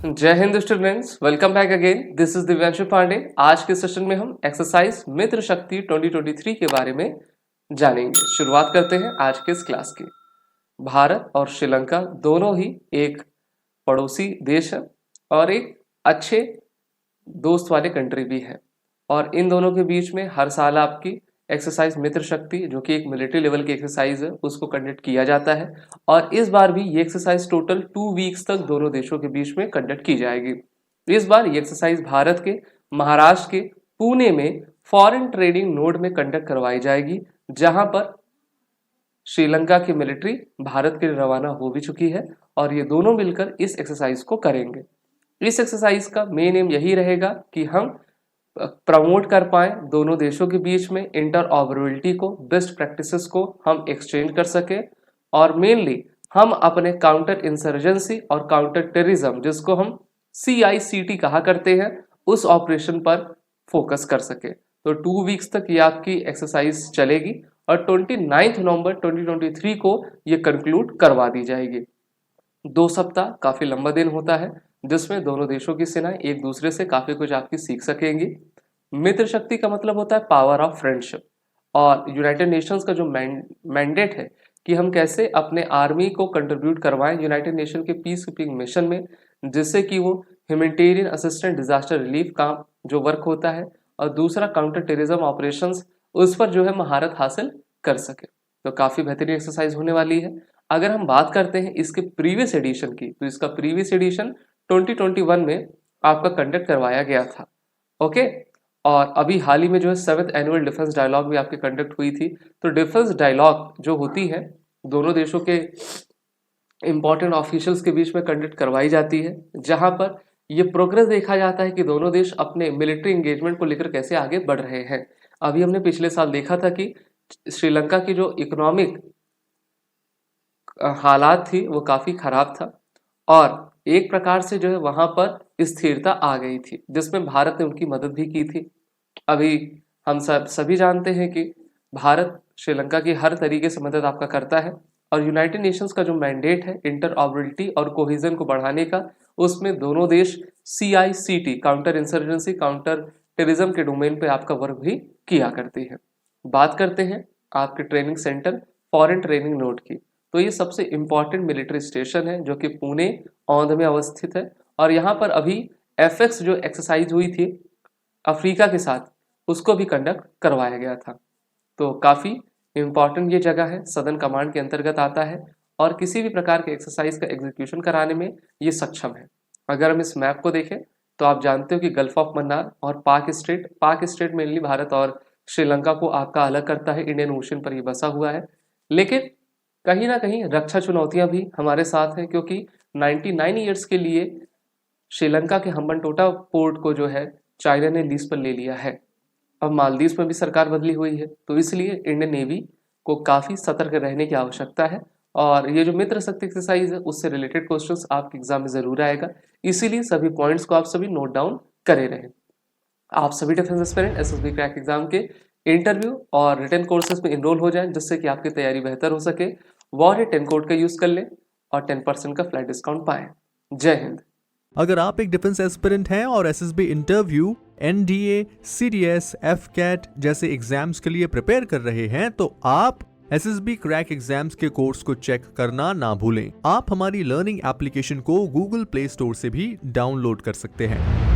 जय हिंद students, welcome back again. This is Divyanshu Pandey. आज के सेशन में हम एक्सरसाइज मित्र शक्ति 2023 के बारे में जानेंगे। शुरुआत करते हैं आज के इस क्लास की। भारत और श्रीलंका दोनों ही एक पड़ोसी देश है और एक अच्छे दोस्त वाले कंट्री भी है, और इन दोनों के बीच में हर साल आपकी एक्सरसाइज मित्र शक्ति, जो कि एक मिलिट्री लेवल की एक्सरसाइज है, उसको कंडक्ट किया जाता है। और इस बार भी ये एक्सरसाइज टोटल 2 वीक्स तक दोनों देशों के बीच में कंडक्ट की जाएगी। इस बार ये एक्सरसाइज भारत के महाराष्ट्र के पुणे में फॉरेन ट्रेनिंग नोड में कंडक्ट करवाई जाएगी, जहां पर श्रीलंका की मिलिट्री भारत के लिए रवाना हो भी चुकी है और ये दोनों मिलकर इस एक्सरसाइज को करेंगे। इस एक्सरसाइज का मेन एम यही रहेगा कि हम प्रमोट कर पाए दोनों देशों के बीच में इंटरऑपरेबिलिटी को, बेस्ट प्रैक्टिसेस को हम एक्सचेंज कर सके, और मेनली हम अपने काउंटर इंसर्जेंसी और काउंटर टेररिज्म, जिसको हम CICT कहा करते हैं, उस ऑपरेशन पर फोकस कर सके। तो 2 वीक्स तक ये आपकी एक्सरसाइज चलेगी और 29 नवंबर 2023 को ये कंक्लूड करवा दी जाएगी। 2 सप्ताह काफी लंबा दिन होता है, जिसमें दोनों देशों की सेनाएं एक दूसरे से काफी कुछ आपकी सीख सकेंगी। मित्र शक्ति का मतलब होता है पावर ऑफ फ्रेंडशिप, और यूनाइटेड नेशंस का जो मैंडेट है कि हम कैसे अपने आर्मी को कंट्रीब्यूट करवाएं यूनाइटेड नेशन के पीस कीपिंग मिशन में, जिससे कि वो ह्यूमैनिटेरियन असिस्टेंट डिजास्टर रिलीफ काम जो वर्क होता है, और दूसरा काउंटर टेररिज्म ऑपरेशंस, उस पर जो है महारत हासिल कर सके। तो काफी बेहतरीन एक्सरसाइज होने वाली है। अगर हम बात करते हैं इसके प्रीवियस एडिशन की, तो इसका प्रीवियस एडिशन 2021 में आपका कंडक्ट करवाया गया था। ओके, और अभी हाल ही में जो है 7th एनुअल डिफेंस डायलॉग भी आपकी कंडक्ट हुई थी। तो डिफेंस डायलॉग जो होती है दोनों देशों के इंपॉर्टेंट ऑफिशियल्स के बीच में कंडक्ट करवाई जाती है, जहां पर ये प्रोग्रेस देखा जाता है कि दोनों देश अपने मिलिट्री एंगेजमेंट को लेकर कैसे आगे बढ़ रहे हैं। अभी हमने पिछले साल देखा था कि श्रीलंका की जो इकोनॉमिक हालात थी वो काफी खराब था, और एक प्रकार से जो है वहां पर स्थिरता आ गई थी, जिसमें भारत ने उनकी मदद भी की थी। अभी हम सभी जानते हैं कि भारत श्रीलंका की हर तरीके से मदद आपका करता है, और यूनाइटेड नेशंस का जो मैंडेट है इंटरऑपरेबिलिटी और कोहेजन को बढ़ाने का, उसमें दोनों देश CICT counter insurgency counter terrorism के डोमेन पे आपका वर्क भी किया करती है। बात करते हैं आपके training centre foreign training node की। तो ये सबसे इंपॉर्टेंट मिलिट्री स्टेशन है, जो कि पुणे औंध में अवस्थित है, और यहाँ पर अभी FX जो एक्सरसाइज हुई थी अफ्रीका के साथ, उसको भी कंडक्ट करवाया गया था। तो काफ़ी इम्पॉर्टेंट ये जगह है, सदर्न कमांड के अंतर्गत आता है, और किसी भी प्रकार के एक्सरसाइज का एग्जीक्यूशन कराने में ये सक्षम है। अगर हम इस मैप को देखें तो आप जानते हो कि गल्फ ऑफ मन्नार और पाक स्टेट मेनली भारत और श्रीलंका को आपका अलग करता है, इंडियन ओशन पर ये बसा हुआ है। लेकिन कहीं ना कहीं रक्षा चुनौतियां भी हमारे साथ हैं, क्योंकि 99 ईयर्स के लिए श्रीलंका के हम्बनटोटा पोर्ट को जो है चाइना ने लीज पर ले लिया है। अब मालदीव में भी सरकार बदली हुई है, तो इसलिए इंडियन नेवी को काफ़ी सतर्क रहने की आवश्यकता है। और ये जो मित्र शक्ति एक्सरसाइज है, उससे रिलेटेड क्वेश्चंस आपके एग्जाम में जरूर आएगा, इसीलिए सभी पॉइंट्स को आप सभी नोट डाउन करे रहें। आप सभी defence aspirant SSB crack exam के इंटरव्यू और रिटन कोर्सेज में इनरोल हो जाएं, जिससे कि आपकी तैयारी बेहतर हो सके। वॉर 10 कोड का यूज कर लें और 10% का फ्लैट डिस्काउंट पाएं। जय हिंद। अगर आप एक डिफेंस एस्पिरेंट हैं और SSB interview, NDA, CDS, FCAT जैसे एग्जाम्स के लिए प्रिपेयर कर रहे हैं, तो आप SSB क्रैक एग्जाम्स के कोर्स को चेक करना ना भूलें। आप हमारी लर्निंग एप्लीकेशन को Google प्ले स्टोर से भी डाउनलोड कर सकते हैं।